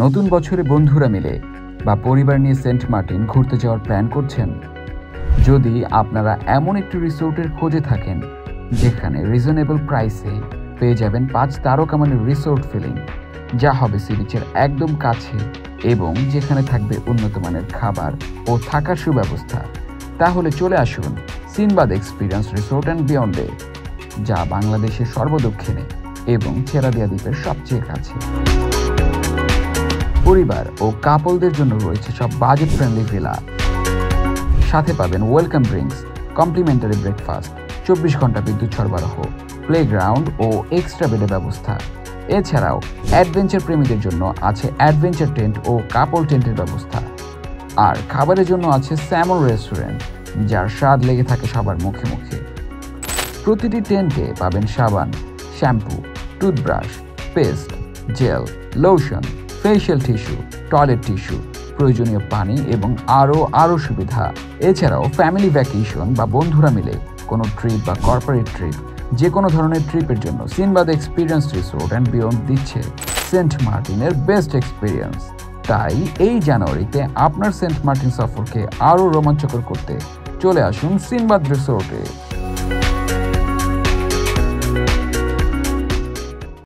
নতুন বছরে বন্ধুরা মিলে বা পরিবার নিয়ে সেন্ট মার্টিন ঘুরতে যাওয়ার প্ল্যান করছেন? যদি আপনারা এমন একটি রিসোর্টের খোঁজে থাকেন যেখানে রিজনেবল প্রাইসে পেয়ে যাবেন 5 তারকা মানের রিসোর্ট ফিলিং, যা হবে সি বিচের একদম কাছে এবং যেখানে থাকবে উন্নত মানের খাবার ও থাকার সুব্যবস্থা, তাহলে চলে আসুন সিনবাদ এক্সপিরিয়েন্স রিসোর্ট অ্যান্ড বিয়ন্ডে, যা বাংলাদেশের সর্বদক্ষিণে এবং ছেড়াদিয়া দ্বীপের সবচেয়ে কাছে। পরিবার ও কাপলদের জন্য রয়েছে সব বাজেট ফ্রেন্ডলি ভিলা। সাথে পাবেন ওয়েলকাম ড্রিঙ্কস, কমপ্লিমেন্টারি ব্রেকফাস্ট, 24 ঘন্টা বিদ্যুৎ সরবরাহ, প্লেগ্রাউন্ড ও এক্সট্রা বেডের ব্যবস্থা। এছাড়াও অ্যাডভেঞ্চার প্রেমীদের জন্য আছে অ্যাডভেঞ্চার টেন্ট ও কাপল টেন্টের ব্যবস্থা। আর খাবারের জন্য আছে স্যামন রেস্টুরেন্ট, যার স্বাদ লেগে থাকে সবার মুখে মুখে। প্রতিটি টেন্টে পাবেন সাবান, shampoo, toothbrush, paste, gel, lotion, facial tissue, toilet tissue, প্রয়োজনীয় পানি এবং আরও সুবিধা। এছাড়াও ফ্যামিলি ভ্যাকেশন বা বন্ধুরা মিলে কোনো ট্রিপ বা কর্পোরেট ট্রিপ, যে কোনো ধরনের ট্রিপের জন্য Sinbad experience resort and beyond দিচ্ছে সেন্ট মার্টিনের বেস্ট এক্সপিরিয়েন্স। তাই এই জানুয়ারিতে আপনার সেন্ট মার্টিন সফরকে আরও রোমাঞ্চকর করতে চলে আসুন সিনবাদ রিসোর্টে।